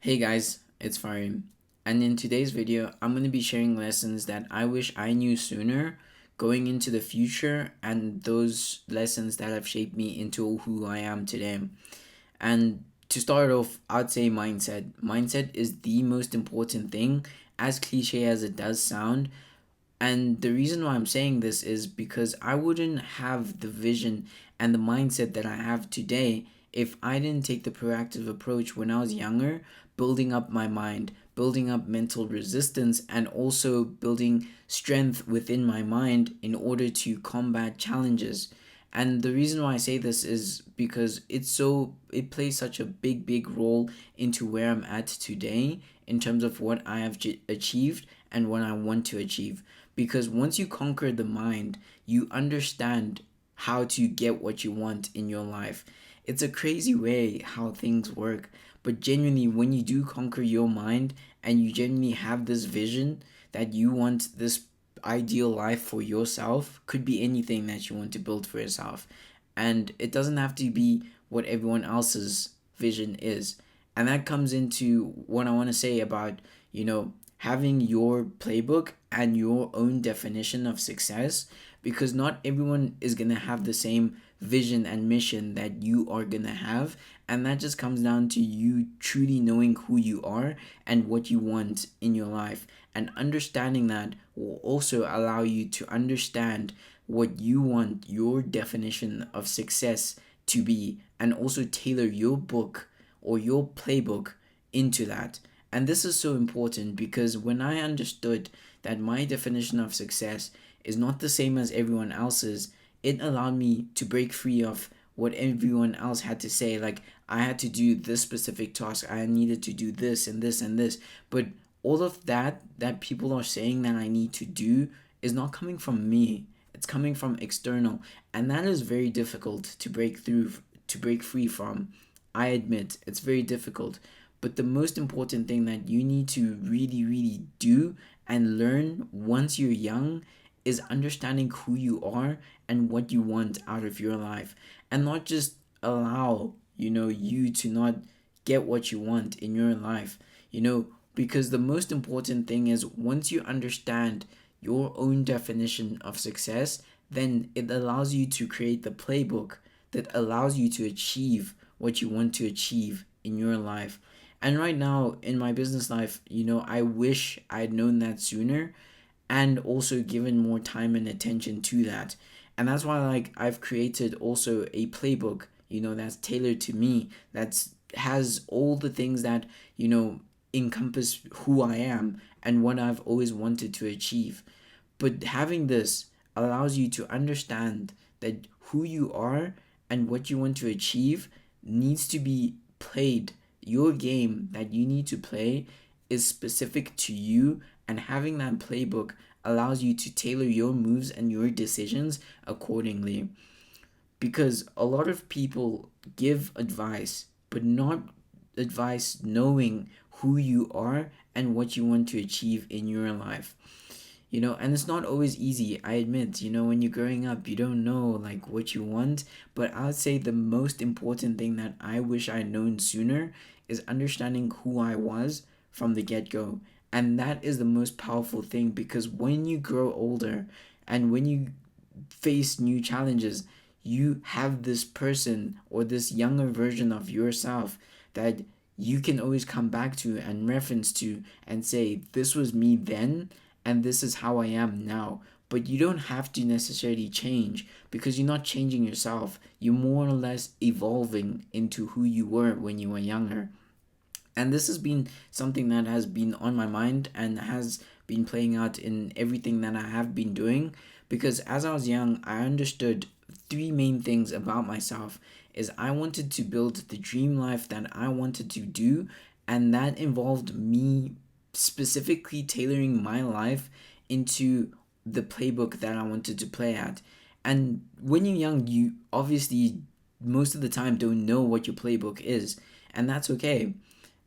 Hey guys, it's Farim, and in today's video, I'm going to be sharing lessons that I wish I knew sooner going into the future, and those lessons that have shaped me into who I am today. And to start off, I'd say mindset. Mindset is the most important thing, as cliche as it does sound. And the reason why I'm saying this is because I wouldn't have the vision and the mindset that I have today if I didn't take the proactive approach when I was younger, building up my mind, building up mental resistance, and also building strength within my mind in order to combat challenges. And the reason why I say this is because it plays such a big role into where I'm at today in terms of what I have achieved and what I want to achieve. Because once you conquer the mind, you understand how to get what you want in your life. It's a crazy way how things work, but genuinely, when you do conquer your mind and you genuinely have this vision that you want this ideal life for yourself, could be anything that you want to build for yourself. And it doesn't have to be what everyone else's vision is. And that comes into what I want to say about, having your playbook and your own definition of success, because not everyone is going to have the same vision and mission that you are going to have, and that just comes down to you truly knowing who you are and what you want in your life, and understanding that will also allow you to understand what you want your definition of success to be, and also tailor your book or your playbook into that. And this is so important because when I understood that my definition of success is not the same as everyone else's, it allowed me to break free of what everyone else had to say. Like, I had to do this specific task, I needed to do this and this and this. But all of that people are saying that I need to do is not coming from me. It's coming from external. And that is very difficult to break free from. I admit it's very difficult. But the most important thing that you need to really do and learn once you're young is understanding who you are and what you want out of your life, and not just allow, you to not get what you want in your life, because the most important thing is once you understand your own definition of success, then it allows you to create the playbook that allows you to achieve what you want to achieve in your life. And right now in my business life, I wish I'd known that sooner and also given more time and attention to that. And that's why, like, I've created also a playbook, that's tailored to me, that's has all the things that, encompass who I am and what I've always wanted to achieve. But having this allows you to understand that who you are and what you want to achieve needs to be played. Your game that you need to play is specific to you, and having that playbook allows you to tailor your moves and your decisions accordingly. Because a lot of people give advice, but not advice knowing who you are and what you want to achieve in your life. And it's not always easy, I admit. When you're growing up, you don't know like what you want. But I would say the most important thing that I wish I'd known sooner is understanding who I was from the get-go. And that is the most powerful thing, because when you grow older and when you face new challenges, you have this person or this younger version of yourself that you can always come back to and reference to and say, this was me then and this is how I am now. But you don't have to necessarily change, because you're not changing yourself. You're more or less evolving into who you were when you were younger. And this has been something that has been on my mind and has been playing out in everything that I have been doing, because as I was young, I understood three main things about myself. Is I wanted to build the dream life that I wanted to do, and that involved me specifically tailoring my life into the playbook that I wanted to play at. And when you're young, you obviously most of the time don't know what your playbook is, and that's okay.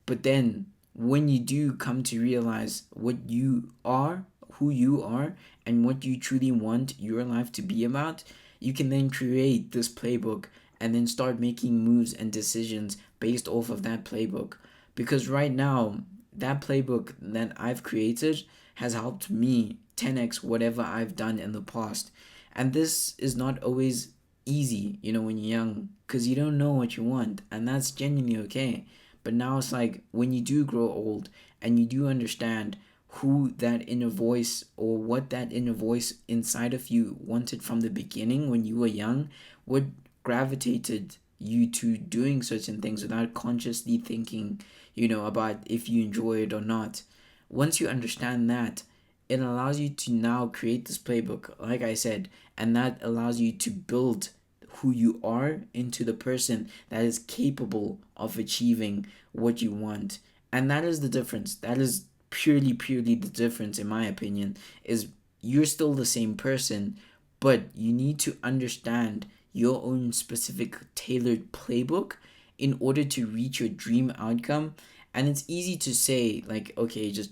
But then when you do come to realize what you are, who you are, and what you truly want your life to be about, you can then create this playbook and then start making moves and decisions based off of that playbook. Because right now, that playbook that I've created has helped me 10x whatever I've done in the past. And this is not always easy, when you're young, because you don't know what you want, and that's genuinely okay. But now it's like when you do grow old and you do understand who that inner voice or what that inner voice inside of you wanted from the beginning when you were young, what gravitated you to doing certain things without consciously thinking, about if you enjoy it or not. Once you understand that, it allows you to now create this playbook, like I said, and that allows you to build who you are into the person that is capable of achieving what you want. And that is the difference. That is purely the difference, in my opinion, is you're still the same person, but you need to understand your own specific tailored playbook in order to reach your dream outcome. And it's easy to say, like, okay, just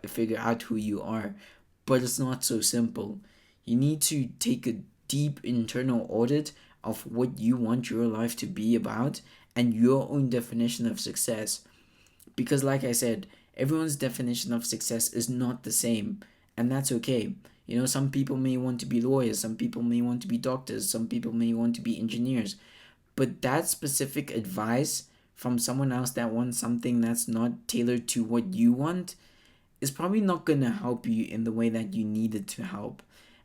figure out who you are, but it's not so simple. You need to take a deep internal audit of what you want your life to be about and your own definition of success. Because, like I said, everyone's definition of success is not the same, and that's okay. Some people may want to be lawyers, some people may want to be doctors, some people may want to be engineers, but that specific advice from someone else that wants something that's not tailored to what you want is probably not going to help you in the way that you need it to help.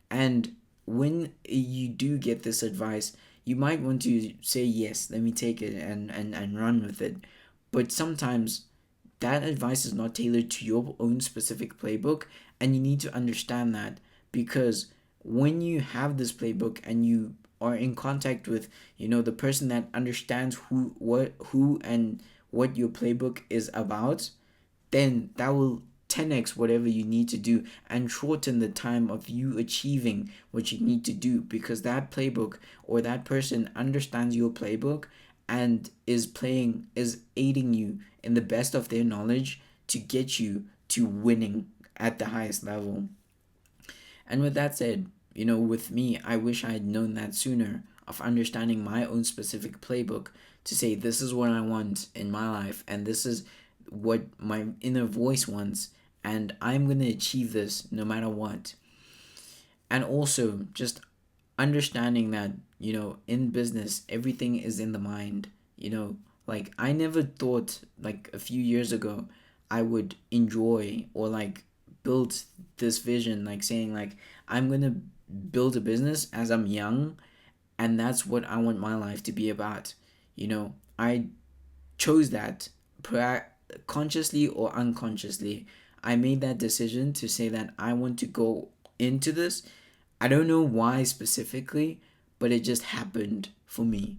And when you do get this advice, you might want to say, yes, let me take it and run with it. But sometimes that advice is not tailored to your own specific playbook, and you need to understand that, because when you have this playbook and you are in contact with the person that understands who and what your playbook is about, then that will 10x whatever you need to do and shorten the time of you achieving what you need to do, because that playbook or that person understands your playbook and is aiding you in the best of their knowledge to get you to winning at the highest level. And with that said, with me, I wish I had known that sooner, of understanding my own specific playbook to say, this is what I want in my life, and this is what my inner voice wants, and I'm going to achieve this no matter what. And also, just understanding that, in business, everything is in the mind. Like, I never thought, like, a few years ago, I would enjoy or, like, build this vision, like, saying, like, I'm going to build a business as I'm young, and that's what I want my life to be about. I chose that consciously or unconsciously. I made that decision to say that I want to go into this. I don't know why specifically, but it just happened for me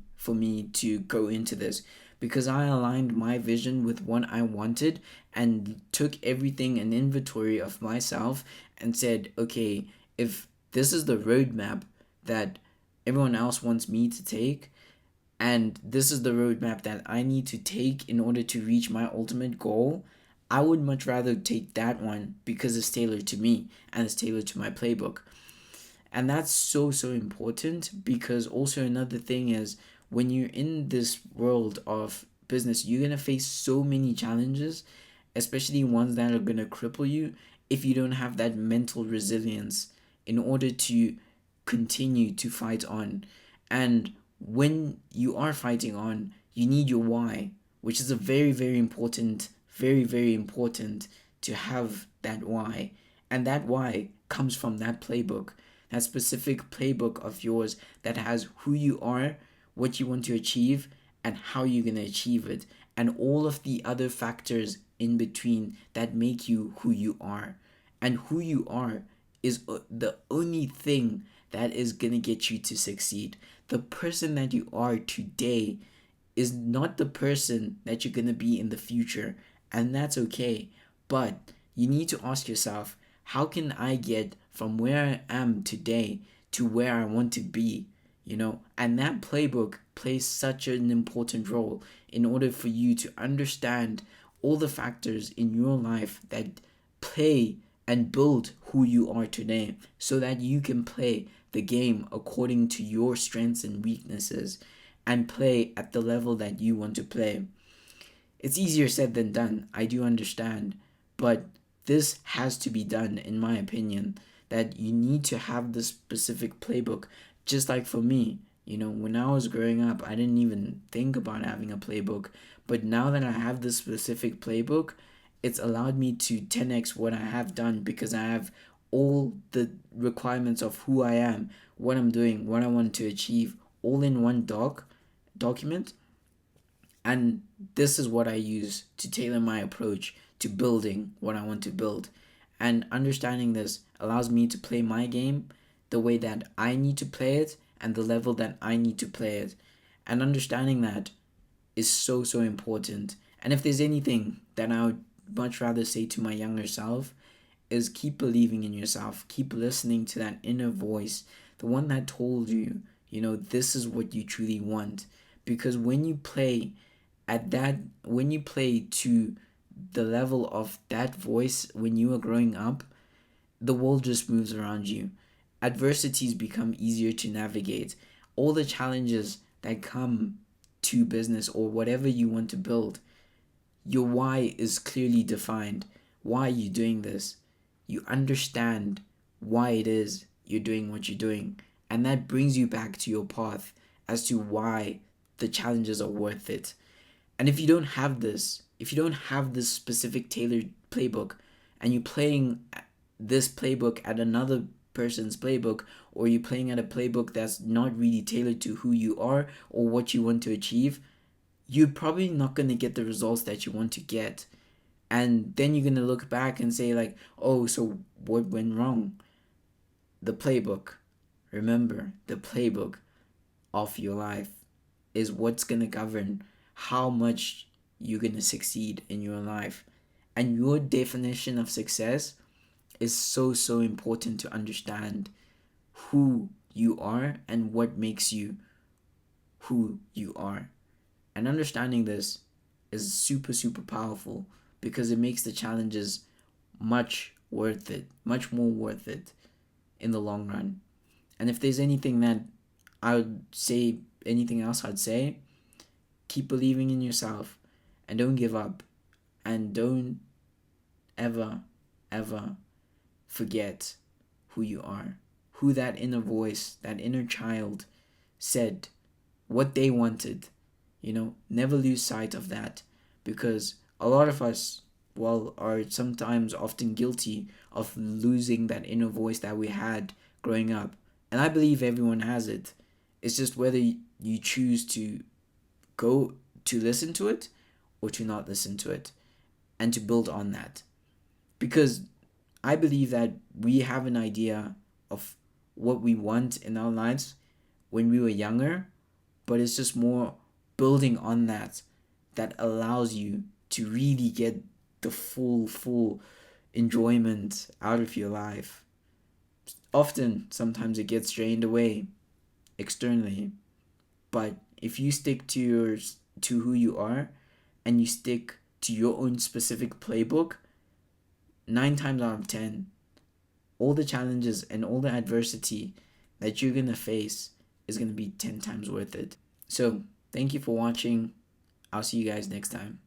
to go into this, because I aligned my vision with what I wanted and took everything an inventory of myself and said, okay, if this is the roadmap that everyone else wants me to take, and this is the roadmap that I need to take in order to reach my ultimate goal, I would much rather take that one because it's tailored to me and it's tailored to my playbook. And that's so important, because also another thing is, when you're in this world of business, you're going to face so many challenges, especially ones that are going to cripple you if you don't have that mental resilience in order to continue to fight on. And when you are fighting on, you need your why, which is a very important, very important to have that why. And that why comes from that playbook, that specific playbook of yours that has who you are, what you want to achieve, and how you're going to achieve it, and all of the other factors in between that make you who you are. And who you are is the only thing that is going to get you to succeed. The person that you are today is not the person that you're going to be in the future, and that's okay. But you need to ask yourself, how can I get from where I am today to where I want to be? And that playbook plays such an important role in order for you to understand all the factors in your life that play and build who you are today, so that you can play the game according to your strengths and weaknesses and play at the level that you want to play. It's easier said than done, I do understand, but this has to be done, in my opinion, that you need to have this specific playbook. Just like for me, when I was growing up, I didn't even think about having a playbook, but now that I have this specific playbook, it's allowed me to 10x what I have done, because I have all the requirements of who I am, what I'm doing, what I want to achieve, all in one document. And this is what I use to tailor my approach to building what I want to build. And understanding this allows me to play my game the way that I need to play it and the level that I need to play it. And understanding that is so, so important. And if there's anything that I would much rather say to my younger self, is keep believing in yourself, keep listening to that inner voice, the one that told you, this is what you truly want. Because when you play to the level of that voice when you are growing up, the world just moves around you. Adversities become easier to navigate. All the challenges that come to business or whatever you want to build, your why is clearly defined. Why are you doing this? You understand why it is you're doing what you're doing. And that brings you back to your path as to why the challenges are worth it. And if you don't have this, if you don't have this specific tailored playbook, and you're playing this playbook at another person's playbook, or you're playing at a playbook that's not really tailored to who you are or what you want to achieve, you're probably not going to get the results that you want to get. And then you're going to look back and say like, oh, so what went wrong? The playbook. Remember, the playbook of your life is what's going to govern how much you're going to succeed in your life. And your definition of success is so, so important to understand who you are and what makes you who you are. And understanding this is super, super powerful, because it makes the challenges much worth it, much more worth it in the long run. And if there's anything that I would say, anything else I'd say, keep believing in yourself and don't give up, and don't ever, ever forget who you are, who that inner voice, that inner child said, what they wanted. Never lose sight of that, because a lot of us, are sometimes often guilty of losing that inner voice that we had growing up. And I believe everyone has it. It's just whether you choose to go to listen to it or to not listen to it, and to build on that. Because I believe that we have an idea of what we want in our lives when we were younger, but it's just more building on that allows you to really get the full enjoyment out of your life. Sometimes it gets drained away externally, but if you stick to who you are, and you stick to your own specific playbook, 9 times out of 10, all the challenges and all the adversity that you're gonna face is gonna be 10 times worth it. So thank you for watching. I'll see you guys next time.